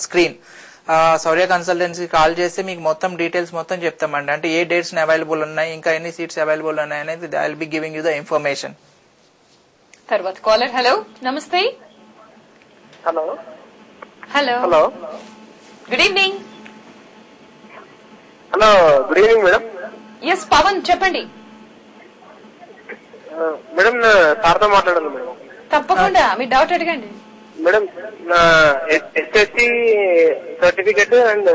Screen Sourya consultancy call చేస్తే మీకు మొత్తం డీటెయిల్స్ మొత్తం చెప్తామండి. అంటే ఏ డేట్స్ అవైలబుల్ ఉన్నాయి, ఇంకా ఎన్ని సీట్స్ అవైలబుల్ ఉన్నాయి అనేది I will be giving you the information. తర్వాత కాలర్. హలో, నమస్తే. Hello hello hello good evening. Hello good evening madam. Yes Pavan, చెప్పండి. మేడం సార్తో మాట్లాడాలి మేడం. తప్పకుండా మీ డౌట్ అడగండి. మేడం నా ఎస్ఎస్సి సర్టిఫికెట్ అండ్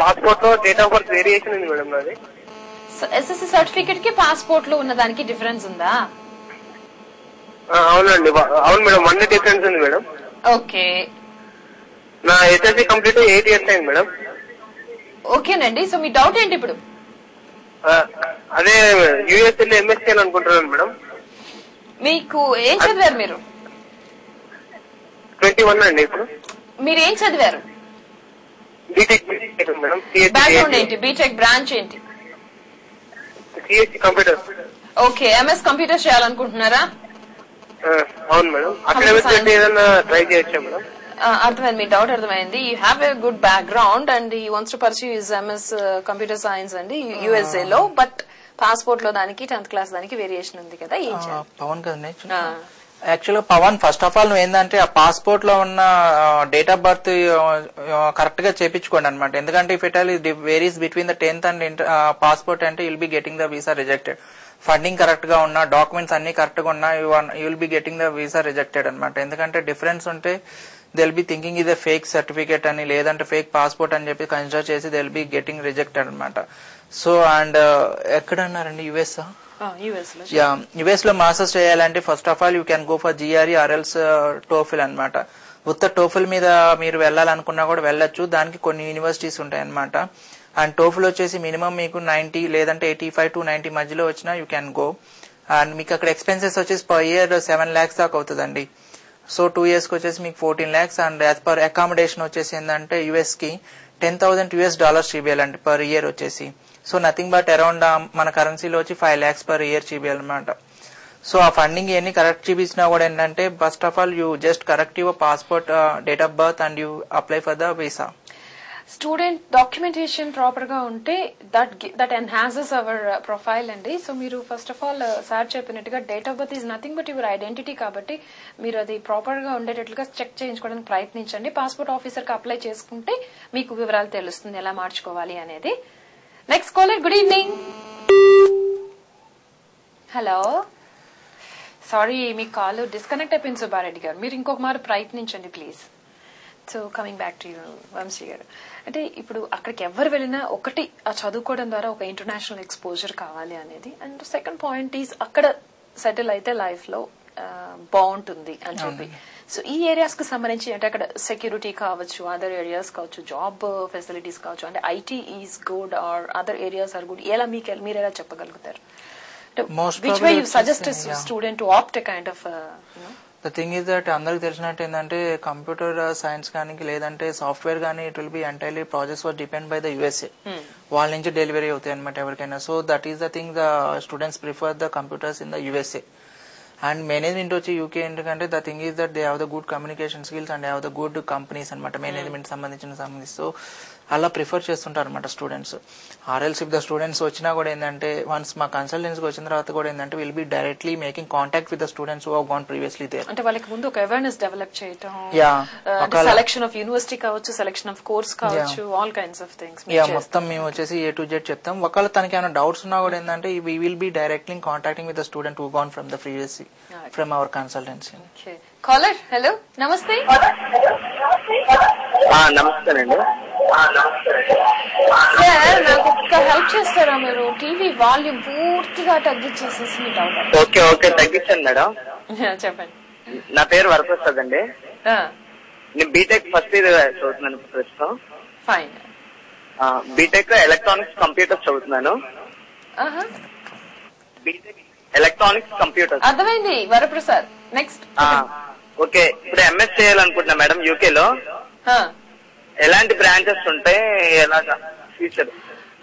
పాస్పోర్ట్ లో డేట్ ఆఫ్ బర్త్ వేరియేషన్ ఉంది మేడం నాది. ఎస్ఎస్సి సర్టిఫికెట్ కి పాస్పోర్ట్ లో ఉన్న దానికి డిఫరెన్స్ ఉందా? అవునండి, అవును మేడం, 1 డే డిఫరెన్స్ ఉంది మేడం. ఓకే, నా ఎస్ఎస్సి కంప్లీట్ 8 years అయింది మేడం. ఓకేనండి. సో మీ డౌట్ ఏంటి ఇప్పుడు? అదే యూఎస్ఏ లో ఎంఎస్ చేయాలనుకుంటున్నాను మేడం. మీకు ఏం చదివారు మీరు? 21 అండి. ఇప్పుడు మీరు ఏం చదివారు? B Tech madam. బ్యాక్గ్రౌండ్ ఏంటి? బీటెక్ బ్రాంచ్ ఏంటి? CSC computer. Okay, MS computer చేయాలనుకుంటున్నారా? అవును మేడం. అక్కడ ఏదైనా ట్రై చేయొచ్చా మేడం? అర్థమైంది, మీ డౌట్ అర్థమైంది. You have a good background and you wants to pursue his MS computer science అండి యుఎస్ఏ లో. బట్ పాస్పోర్ట్ లో దానికి 10th క్లాస్ దానికి వేరియేషన్ ఉంది కదా, ఏం చేయాలి? పవన్ కదా యాక్చువల్ గా పవన్, ఫస్ట్ ఆఫ్ ఆల్ నువ్వు ఏంటంటే ఆ పాస్పోర్ట్ లో ఉన్న డేట్ ఆఫ్ బర్త్ కరెక్ట్ గా చేపించుకోండి అనమాట. ఎందుకంటే if it all varies between the 10th and passport అంటే you'll be getting the visa rejected. Funding correct గా ఉన్నా, డాక్యుమెంట్స్ అన్ని కరెక్ట్ గా ఉన్నా you will be getting the visa rejected అనమాట. ఎందుకంటే డిఫరెన్స్ ఉంటే దే విల్ బి థింకింగ్ ఇది ఫేక్ సర్టిఫికేట్ అని, లేదంటే ఫేక్ పాస్పోర్ట్ అని చెప్పి కన్సిడర్ చేసి they will be getting rejected అనమాట. సో అండ్ ఎక్కడ అన్నారండి? యుఎస్. యుఎస్ లో మాస్టర్స్ చేయాలంటే first of all you can go for GRE or else TOEFL అనమాట. ఉత్త టోఫిల్ మీద మీరు వెళ్ళాలనుకున్నా కూడా వెళ్ళొచ్చు. దానికి కొన్ని యూనివర్సిటీస్ ఉంటాయి అనమాట. అండ్ టోఫిల్ వచ్చేసి మినిమం మీకు 90 లేదంటే 85 to 90 మధ్యలో వచ్చినా యూ క్యాన్ గో. అండ్ మీకు అక్కడ ఎక్స్పెన్సెస్ వచ్చేసి పర్ ఇయర్ 7 lakhs దాకా అవుతుందండి. సో 2 years కి వచ్చేసి మీకు 14 lakhs. And as per accommodation వచ్చేసి ఏంటంటే యుఎస్ కి $10,000 చూపించాలండి పర్ ఇయర్ వచ్చేసి. సో నథింగ్ బట్ అరౌండ్ మన కరెన్సీలో వచ్చి 5 lakhs per year చూపించాలన్నమాట. సో ఆ ఫండింగ్ ఇవన్నీ కరెక్ట్ చూపించినా కూడా ఏంటంటే first of all you just correct your passport date of birth and you apply for the visa. Student documentation proper గా ఉంటే దట్ ఎన్హాన్సెస్ అవర్ ప్రొఫైల్ అండి. సో మీరు first of all sir చెప్పినట్టుగా date of birth is nothing but your identity కాబట్టి మీరు అది proper గా ఉండేటట్లుగా చెక్ చేయించుకోవడానికి ప్రయత్నించండి. పాస్పోర్ట్ ఆఫీసర్ కి అప్లై చేసుకుంటే మీకు వివరాలు తెలుస్తుంది ఎలా మార్చుకోవాలి అనేది. Next caller. Good evening. Hello, sorry మీ కాల్ డిస్కనెక్ట్ అయిపోయింది సుబ్బారెడ్డి గారు. మీరు ఇంకొక మారు ప్రయత్నించండి please. So coming back to you Vamsi గారు, అంటే ఇప్పుడు అక్కడికి ఎవరు వెళ్ళినా ఒకటి ఆ చదువుకోవడం ద్వారా ఒక ఇంటర్నేషనల్ ఎక్స్పోజర్ కావాలి అనేది. అండ్ సెకండ్ పాయింట్ ఈజ్ అక్కడ సెటిల్ అయితే లైఫ్ లో బాగుంటుంది అని చెప్పి. సో ఈ ఏరియాస్ కి సంబంధించి అంటే అక్కడ సెక్యూరిటీ కావచ్చు, అదర్ ఏరియాస్ కావచ్చు, జాబ్ ఫెసిలిటీస్ కావచ్చు, అంటే IT is good or other areas are good, ఎలా మీరు ఎలా చెప్పగలుగుతారు? Which way you suggest student to opt a kind of the thing is that అందరికి తెలిసినట్టు ఏంటంటే కంప్యూటర్ సైన్స్ కానీ లేదంటే సాఫ్ట్వేర్ కానీ it will be entirely projects were depend by the USA. వాళ్ళ నుంచి డెలివరీ అవుతాయి అనమాట ఎవరికైనా. So that is the thing the students prefer the computers in the USA. And management వచ్చి యూకే ఎందుకంటే the thing is that they have the good communication skills and have the good companies అనమాట management సంబంధించి. So అలా prefer చేస్తుంటారు అనమాట students. ఆర్ఎల్స్ if the students వచ్చినా కూడా ఏంటంటే వన్స్ మా కన్సల్టెన్సీకి వచ్చిన తర్వాత కూడా ఏంటంటే will be directly making contact with the students who have gone previously there. అంటే వాళ్ళకి ముందు ఒక అవేర్నెస్ డెవలప్ చేయడం, సెలక్షన్ ఆఫ్ యూనివర్సిటీ కావచ్చు, సెలక్షన్ ఆఫ్ కోర్స్ కావచ్చు, ఆల్ కైండ్స్ ఆఫ్ థింగ్స్. మొత్తం మేము వచ్చేసి A to Z చెప్తాం. ఒకవేళ తనకి ఏమైనా డౌట్స్ ఉన్నా కూడా ఏంటంటే we will be directly contacting with the student who gone from the previously from our consultancy. Caller. Hello, నమస్తే. నమస్తేనండి. సార్ నాకు ఒక్క హెల్ప్ చేస్తారా? మీరు టీవీ వాల్యూమ్ పూర్తిగా తగ్గించేసేసి మీ డౌట్. ఓకే ఓకే తగ్గించాను మేడం. చెప్పండి. నా పేరు వరప్రసాద్ అండి. నేను బీటెక్ ఫస్ట్ ఇయర్ చదువుతున్నాను ప్రస్తుతం. ఫైన్. బీటెక్ ఎలక్ట్రానిక్స్ కంప్యూటర్స్ చదువుతున్నాను. B Tech electronics computers. అర్థమైంది వరప్రసాద్. నెక్స్ట్. ఓకే, ఇప్పుడు ఎంఎస్ చేయాలనుకుంటున్నా మేడం యూకే లో. ఎలాంటి బ్రాంచెస్ ఉంటాయి, ఎలాగా future?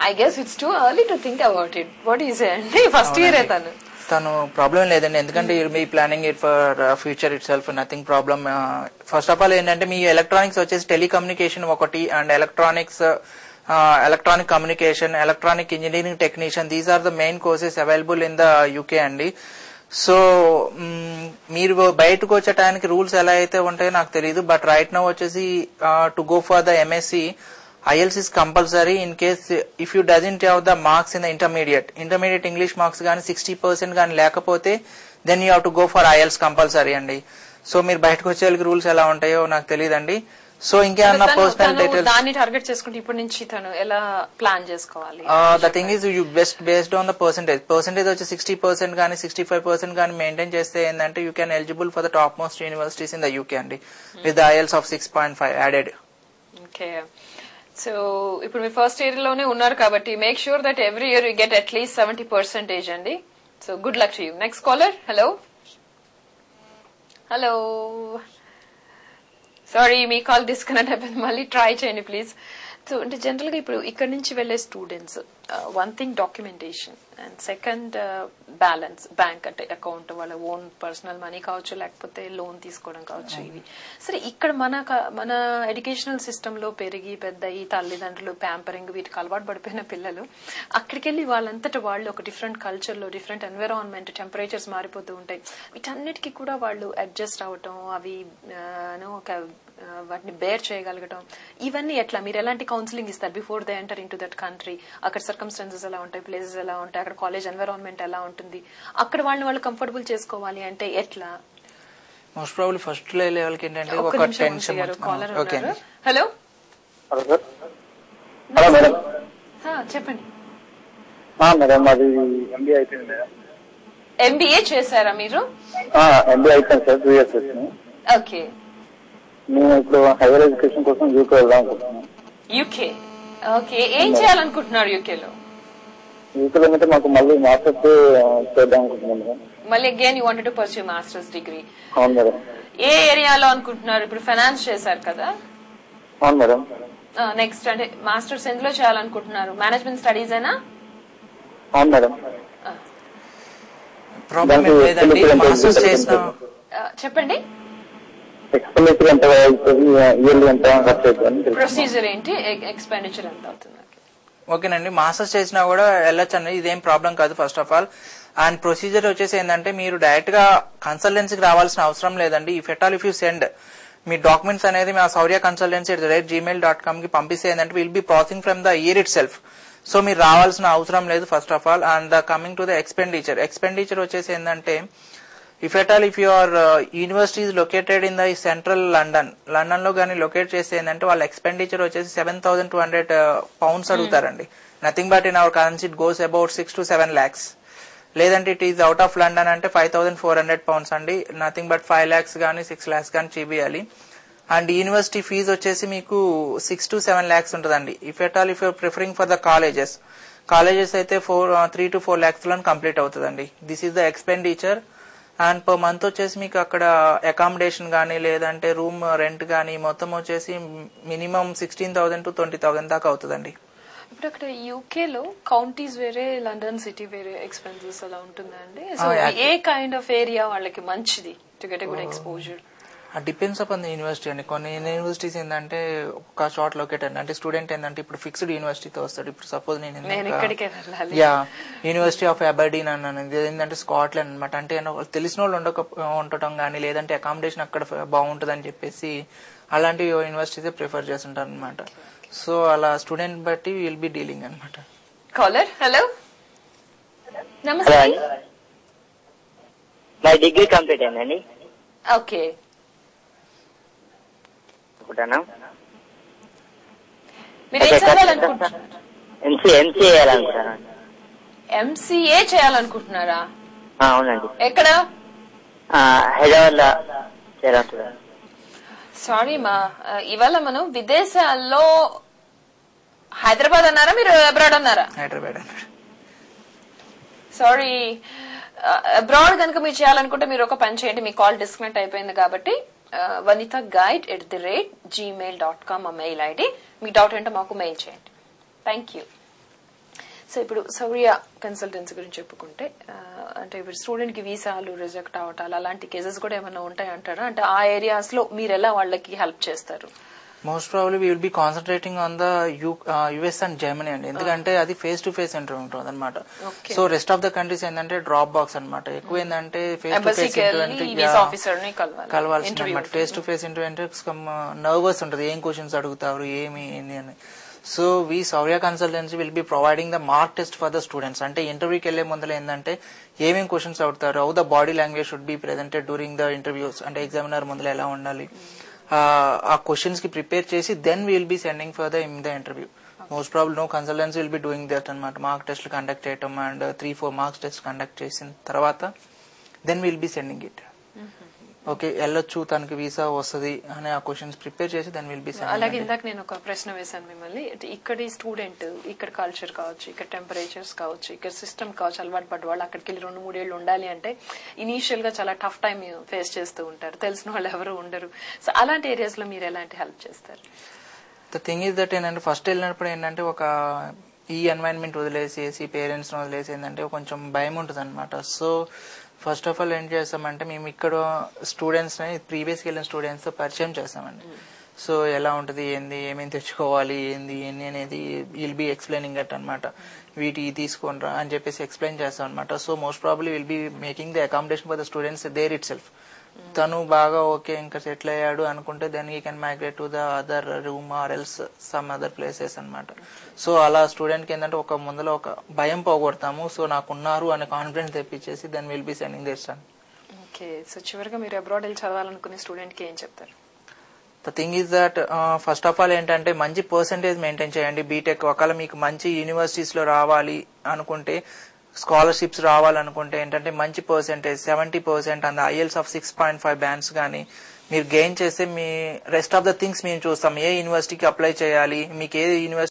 I guess it's too early to think about it. What do you say? First year తను. తను ప్రాబ్లం లేదండి, ఎందుకంటే మీ planning it for future itself, nothing problem. First of all ఏంటంటే మీ ఎలక్ట్రానిక్స్ వచ్చేసి టెలికమ్యూనికేషన్ ఒకటి, and electronic communication, electronic engineering technician, these are the main courses available in the UK అండి. సో మీరు బయటకు వచ్చేటానికి రూల్స్ ఎలా అయితే ఉంటాయో నాకు తెలియదు, బట్ రైట్ నౌ వచ్చేసి to go for the MSc IELTS is compulsory in case if you doesn't have the marks in the intermediate English marks గానీ 60% గానీ లేకపోతే then you have to go for IELTS compulsory అండి. So మీరు బయటకు వచ్చే rules ఎలా ఉంటాయో నాకు తెలియదండి. సో ఇంకేమన్నా పర్సనల్ డీటెయిల్స్ దాన్ని టార్గెట్ చేసుకుంటే ఇప్పటి నుంచి తను ఎలా ప్లాన్ చేసుకోవాలి? The thing is you based on the percentage వచ్చి 60% గానీ 65% గానీ మెయింటైన్ చేస్తే ఏంటంటే you can eligible for the top most universities in the UK అండి with the IELTS of 6.5 added. Okay, so ఇప్పుడు మీరు ఫస్ట్ ఇయర్ లోనే ఉన్నారు కాబట్టి make sure that every year you get at least 70% అండి. So good luck to you. Next caller. Hello hello, sorry మీ call disconnect అయిపోయింది, మళ్ళీ ట్రై చేయండి ప్లీజ్. సో అంటే జనరల్ గా ఇప్పుడు ఇక్కడ నుంచి వెళ్లే students one thing documentation, and second balance, bank అంటే అకౌంట్, వాళ్ళ ఓన్ పర్సనల్ మనీ కావచ్చు, లేకపోతే లోన్ తీసుకోవడం కావచ్చు. ఇవి సరే ఇక్కడ మన ఎడ్యుకేషనల్ సిస్టమ్ లో పెరిగి పెద్ద ఈ తల్లిదండ్రులు ప్యాంపరింగ్ వీటికి అలవాటు పడిపోయిన పిల్లలు అక్కడికి వెళ్ళి వాళ్ళంతటా వాళ్ళు ఒక డిఫరెంట్ కల్చర్ లో, డిఫరెంట్ ఎన్విరాన్మెంట్, టెంపరేచర్స్ మారిపోతూ ఉంటాయి. వీటన్నిటికీ కూడా వాళ్ళు అడ్జస్ట్ అవటం, అవి వాటిని బేర్ చేయగలగటం, ఇవన్నీ ఎట్లా, మీరు ఎలాంటి కౌన్సిలింగ్ ఇస్తారు before they enter in to that country? అక్కడ సర్కమ్స్టాన్సెస్ ఎలా ఉంటాయి, ప్లేసెస్ ఎలా ఉంటాయి, అక్కడ కాలేజ్ ఎన్విరాన్మెంట్ ఎలా ఉంటుంది, అక్కడ వాళ్ళు కంఫర్టబుల్ చేసుకోవాలి అంటే ఎట్లా? మోస్ట్ ప్రాబబ్లీ ఫస్ట్ లెవెల్ కి ఏంటంటే ఒక టెన్షన్. Hello hello madam. చెప్పండి. మేడం అది MBA అయిపోయింది. MBA చేశారా మీరు? MBA అయిపోయింది సార్, 2 years వచ్చింది. ఓకే, నేను ఇప్పుడు హైయర్ ఎడ్యుకేషన్ కోసం యూకే వెళ్దాం అనుకుంటున్నాను. UK, okay. ఏం చేయాలనుకుంటున్నారు యూకేలో? యూకేలో అంటే మాకు మళ్ళీ మాస్టర్స్ చేద్దాం అనుకుంటున్నాను. మళ్ళీ again you wanted to pursue masters degree? అవును మేడం. ఏ ఏరియాలో అనుకుంటున్నారు? ఇప్పుడు ఫైనాన్స్ చేశారు కదా? అవును మేడం. నెక్స్ట్ అంటే మాస్టర్స్ ఎందులో చేయాలనుకుంటున్నారు? మేనేజ్మెంట్ స్టడీస్ అయినా? అవును మేడం. చెప్పండి. ప్రొసీజర్ ఏంటి, ఎక్స్పెండిచర్ ఎంత అవుతుంది? ఓకేనండి, మాస్టర్స్ చేసినా కూడా వెళ్ళొచ్చండి, ఇదేం ప్రాబ్లం కాదు. First of all and procedure వచ్చేసి ఏంటంటే మీరు డైరెక్ట్ గా కన్సల్టెన్సీకి రావాల్సిన అవసరం లేదండి. If at all if you send me documents అనేది మా సౌర్య కన్సల్టెన్సీ @gmail.com కి పంపిస్తే ఏంటంటే will B processing from the year it self. So మీరు రావాల్సిన అవసరం లేదు first of all. And coming to the expenditure వచ్చేసి ఏంటంటే if at all if your university is located in the central London లో గానీ లొకేట్ చేస్తే ఏంటంటే వాళ్ళ ఎక్స్పెండిచర్ వచ్చేసి 7,200 pounds అడుగుతారండి. Nothing but in our currency it goes about 6 to 7 lakhs. లేదంటే it is out of London అంటే 5,400 pounds అండి. నథింగ్ బట్ 5 lakhs గానీ 6 lakhs గానీ చూపియాలి. అండ్ యూనివర్సిటీ ఫీజు వచ్చేసి మీకు 6 to 7 lakhs ఉంటుందండి. If at all if you're preferring for the colleges అయితే 3 to 4 lakhs లో కంప్లీట్ అవుతుందండి. This is the expenditure. And per month వచ్చేసి మీకు అక్కడ అకామిడేషన్ గానీ లేదంటే రూమ్ రెంట్ గానీ మొత్తం వచ్చేసి మినిమం 16,000 to 20,000 దాకా అవుతుందండి. ఇప్పుడు అక్కడ యూకే లో కౌంటీస్ వేరే, లండన్ సిటీ వేరే, ఎక్స్పెన్సెస్ అలా ఉంటుందండి. So A kind of area వాళ్ళకి మంచిది to get a good exposure? Depends upon the university అండి. కొన్ని యూనివర్సిటీస్ ఏంటంటే ఒక షార్ట్ లొకేట్ అంటే స్టూడెంట్ ఏంటంటే ఇప్పుడు ఫిక్స్డ్ యూనివర్సిటీతో వస్తాడు. ఇప్పుడు సపోజ్ నేను యూనివర్సిటీ ఆఫ్ అబర్డీన్ అన్నాను, ఇది ఏంటంటే స్కాట్లాండ్ అనమాట. అంటే తెలిసిన వాళ్ళు ఉండటం కానీ లేదంటే అకామిడేషన్ అక్కడ బాగుంటుంది అని చెప్పేసి అలాంటి యూనివర్సిటీస్ ప్రిఫర్ చేస్తుంటారు అనమాట. సో అలా స్టూడెంట్ బట్టి విల్ బి డీలింగ్ అనమాట. కాలర్. హలో నమస్తే. నా డిగ్రీ కంప్లీట్ అయిందండి. ఓకే, ఎంసీఏ చేయాలనుకుంటున్నారా? అవునండి. ఎక్కడ? హైదరాబాద్ లో చేయాలంటున్నారు. సారీ మా, ఇవాళ మనం విదేశాల్లో, హైదరాబాద్ అన్నారా మీరు అబ్రాడ్ అన్నారా? హైదరాబాద్. సారీ, అబ్రాడ్ కనుక మీరు చేయాలనుకుంటే మీరు ఒక పని చేయండి, మీ కాల్ డిస్కనెక్ట్ అయిపోయింది కాబట్టి vanithaguide@gmail.com ఆ మెయిల్ ఐడి. మీ డౌట్ ఏంటో మాకు మెయిల్ చేయండి. Thank you. సో ఇప్పుడు సౌర్య కన్సల్టెన్సీ గురించి చెప్పుకుంటే అంటే ఇప్పుడు స్టూడెంట్ కి వీసాలు రిజెక్ట్ అవటాలు అలాంటి కేసెస్ కూడా ఏమైనా ఉంటాయి అంటారా? అంటే ఆ ఏరియాస్ లో మీరు ఎలా వాళ్ళకి హెల్ప్ చేస్తారు? Most probably we will be concentrating on the US and Germany అండి. ఎందుకంటే అది ఫేస్ టు ఫేస్ ఇంటర్వ్యూ ఉంటుంది అనమాట. So rest of the countries ఏంటంటే డ్రాప్ బాక్స్ అనమాట. ఎక్కువ ఏంటంటే ఫేస్ టు ఫేస్ కలవాల్సింది అనమాట. ఫేస్ టు ఫేస్ ఇంటర్వ్యూ అంటే నర్వస్ ఉంటుంది, ఏం క్వశ్చన్స్ అడుగుతారు ఏమి ఏంది అని. So we Sourya consultancy will be providing the mock test for the students. అంటే ఇంటర్వ్యూకి వెళ్లే ముందు ఏంటంటే ఏమేమి క్వశ్చన్స్ అడుగుతారు, how the body language should be presented during the interviews, అంటే ఎగ్జామినర్ ముందు ఎలా ఉండాలి, ఆ క్వశ్చన్స్ కి ప్రిపేర్ చేసి then will be sending for the interview. Most probably no consultancy will be doing that అనమాట. మార్క్ టెస్ట్ కండక్ట్ చేయటం and 3-4 mocks test conduct చేసిన తర్వాత then will be sending it. Okay వెళ్ళొచ్చు, తనకి వీసా వస్తుంది అని ఆ క్వశ్చన్స్ ప్రిపేర్ చేసి దెన్ విల్ బి సెండింగ్. అలాగే ఇందాక నేను ఒక ప్రశ్న వేశాను మిమ్మల్ని, ఇక్కడి స్టూడెంట్ ఇక్కడ కల్చర్ కావచ్చు, ఇక్కడ టెంపరేచర్స్ కావచ్చు, ఇక్కడ సిస్టమ్ కావచ్చు అలవాటు పడ్డ వాళ్ళు అక్కడికి వెళ్ళి 2-3 ఏళ్ళు ఉండాలి అంటే ఇనీషియల్ గా చాలా టఫ్ టైం ఫేస్ చేస్తూ ఉంటారు, తెలిసిన వాళ్ళు ఎవరు ఉండరు. సో అలాంటి ఏరియాస్ లో మీరు ఎలాంటి హెల్ప్ చేస్తారు? ద థింగ్ ఇస్ దట్ ఏంటంటే ఫస్ట్ వెళ్ళినప్పుడు ఏంటంటే ఒక ఈ ఎన్వైరన్మెంట్ వదిలేసేసి పేరెంట్స్ వదిలేసి ఏంటంటే కొంచెం భయం ఉంటుంది అనమాట. సో ఫస్ట్ ఆఫ్ ఆల్ ఏం చేస్తామంటే మేము ఇక్కడ స్టూడెంట్స్ ని ప్రీవియస్కి వెళ్ళిన స్టూడెంట్స్ తో పరిచయం చేస్తామండి. సో ఎలా ఉంటుంది, ఏంది, ఏమేమి తెచ్చుకోవాలి, ఏంది అనేది విల్ బి ఎక్స్ప్లెయినింగ్ అట్ అనమాట. వీటి తీసుకోనరా అని చెప్పేసి ఎక్స్ప్లెయిన్ చేస్తాం అనమాట. So most probably will be making the accommodation for the students there itself. తను బాగా ఓకే ఇంకా సెటిల్ అయ్యాడు అనుకుంటే then you can migrate to the other room or else some other places అనమాట. సో అలా student కి ఏంటంటే ఒక ముందులో ఒక భయం పోగొడతాము. సో నాకున్నారు అనే కాన్ఫిడెన్స్ తెప్పించేసి then will be sending their son. Okay, so చివరిగా మీరు అబ్రాడ్ వెళ్ళి చదవాలనుకునే స్టూడెంట్ కి ఏం చెప్తారు? The thing is that first of all ఏంటంటే మంచి పర్సెంటేజ్ మెయింటైన్ చేయండి. బీటెక్ ఒకవేళ మీకు మంచి యూనివర్సిటీస్ లో రావాలి అనుకుంటే, స్కాలర్షిప్స్ రావాలనుకుంటే ఏంటంటే మంచి percentage 70% and IELTS of 6.5 bands కానీ మీరు గెయిన్ చేస్తే me rest of the things మేము చూస్తాం. ఏ యూనివర్సిటీకి అప్లై చేయాలి, మీకు ఏ యూనివర్సిటీ